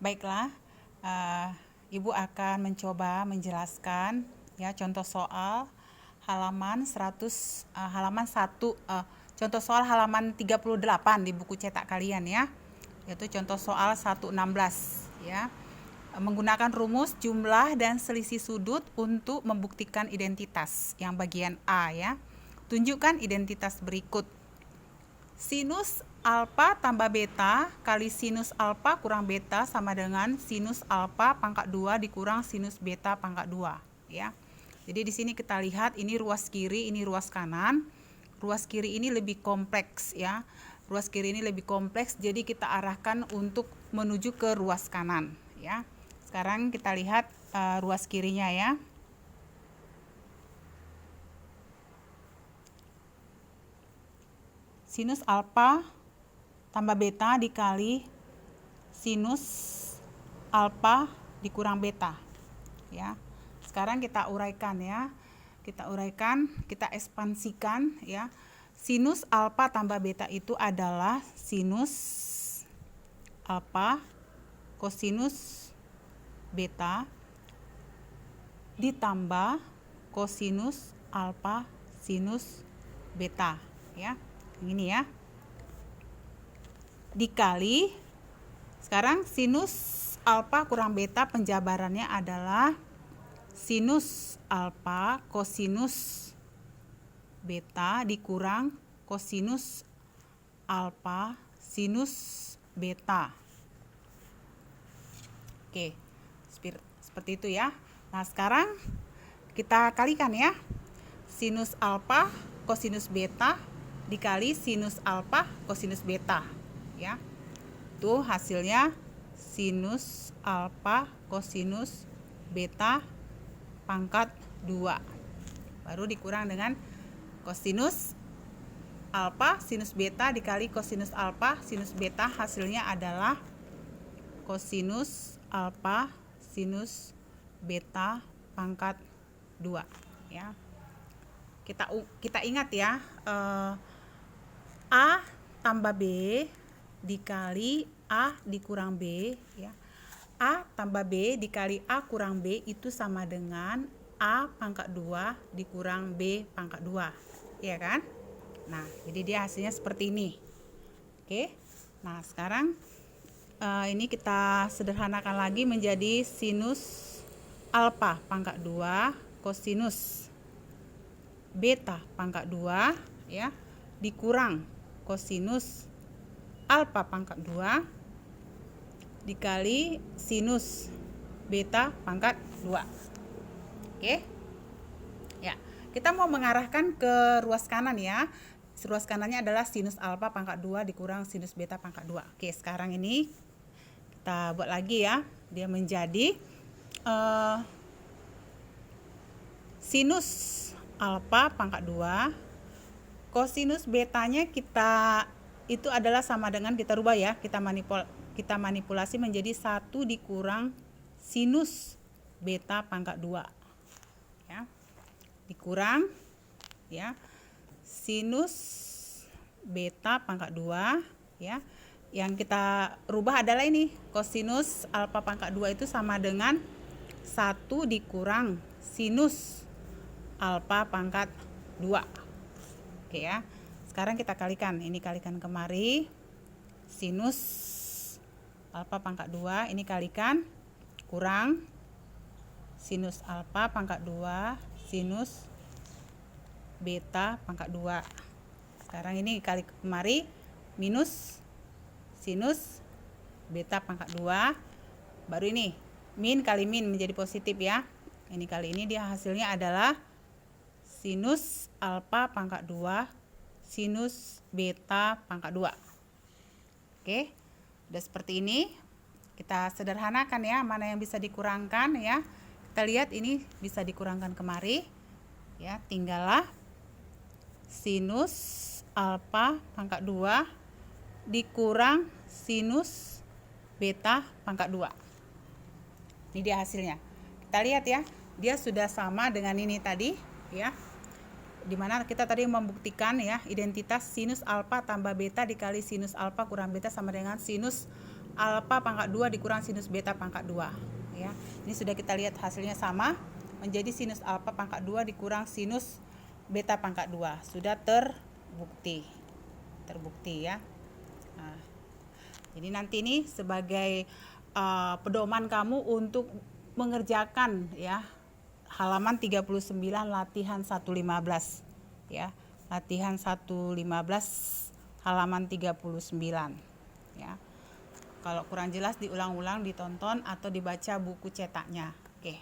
Baiklah, Ibu akan mencoba menjelaskan ya contoh soal halaman 100 halaman 1 contoh soal halaman 38 di buku cetak kalian ya. Yaitu contoh soal 116 ya. Menggunakan rumus jumlah dan selisih sudut untuk membuktikan identitas yang bagian A ya. Tunjukkan identitas berikut. Sinus alfa tambah beta kali sinus alfa kurang beta sama dengan sinus alfa pangkat 2 dikurang sinus beta pangkat 2 ya. Jadi di sini kita lihat ini ruas kiri, ini ruas kanan. Ruas kiri ini lebih kompleks ya. Ruas kiri ini lebih kompleks, jadi kita arahkan untuk menuju ke ruas kanan ya. Sekarang kita lihat ruas kirinya ya. Sinus alfa tambah beta dikali sinus alfa dikurang beta ya. Sekarang kita uraikan ya. Kita ekspansikan ya. Sinus alfa tambah beta itu adalah sinus alfa kosinus beta ditambah kosinus alfa sinus beta ya. Ini ya, dikali sekarang sinus alfa kurang beta penjabarannya adalah sinus alfa kosinus beta dikurang kosinus alfa sinus beta. Oke, seperti itu ya. Nah sekarang kita kalikan ya, sinus alfa kosinus beta dikali sinus alfa kosinus beta ya. Tuh hasilnya sinus alfa kosinus beta pangkat 2 baru dikurang dengan kosinus alfa sinus beta dikali kosinus alfa sinus beta, hasilnya adalah kosinus alfa sinus beta pangkat 2 ya. Kita ingat ya, A tambah B dikali A dikurang B ya. A tambah B dikali A kurang B itu sama dengan A pangkat 2 dikurang B pangkat 2 ya kan. Nah jadi dia hasilnya seperti ini. Oke, nah sekarang ini kita sederhanakan lagi menjadi sinus alfa pangkat 2 kosinus beta pangkat 2 ya dikurang kosinus alfa pangkat 2 dikali sinus beta pangkat 2. Oke. Ya, kita mau mengarahkan ke ruas kanan ya. Ruas kanannya adalah sinus alfa pangkat 2 dikurang sinus beta pangkat 2. Oke, sekarang ini kita buat lagi ya. Dia menjadi sinus alfa pangkat 2 kosinus betanya kita itu adalah sama dengan kita rubah ya, kita manipulasi menjadi 1 dikurang sinus beta pangkat 2 ya, dikurang ya sinus beta pangkat 2 ya. Yang kita rubah adalah ini, kosinus alfa pangkat 2 itu sama dengan 1 dikurang sinus alfa pangkat 2. Oke ya. Sekarang kita kalikan. Ini kalikan kemari. Sinus alfa pangkat 2 ini kalikan kurang sinus alfa pangkat 2 sinus beta pangkat 2. Sekarang ini kali kemari minus sinus beta pangkat 2. Baru ini min kali min menjadi positif ya. Ini kali ini dia hasilnya adalah sinus alfa pangkat 2 sinus beta pangkat 2. Oke, udah seperti ini. Kita sederhanakan ya, mana yang bisa dikurangkan ya. Kita lihat ini bisa dikurangkan kemari ya, tinggallah sinus alfa pangkat 2 dikurang sinus beta pangkat 2. Ini dia hasilnya. Kita lihat ya, dia sudah sama dengan ini tadi ya. Dimana kita tadi membuktikan ya identitas sinus alfa tambah beta dikali sinus alfa kurang beta sama dengan sinus alfa pangkat 2 dikurang sinus beta pangkat 2 ya. Ini sudah kita lihat hasilnya sama, menjadi sinus alfa pangkat 2 dikurang sinus beta pangkat 2. Sudah terbukti ya. Nah, jadi nanti ini sebagai pedoman kamu untuk mengerjakan ya halaman 39 latihan 115 ya. Latihan 115 halaman 39 ya. Kalau kurang jelas diulang-ulang, ditonton atau dibaca buku cetaknya. Oke.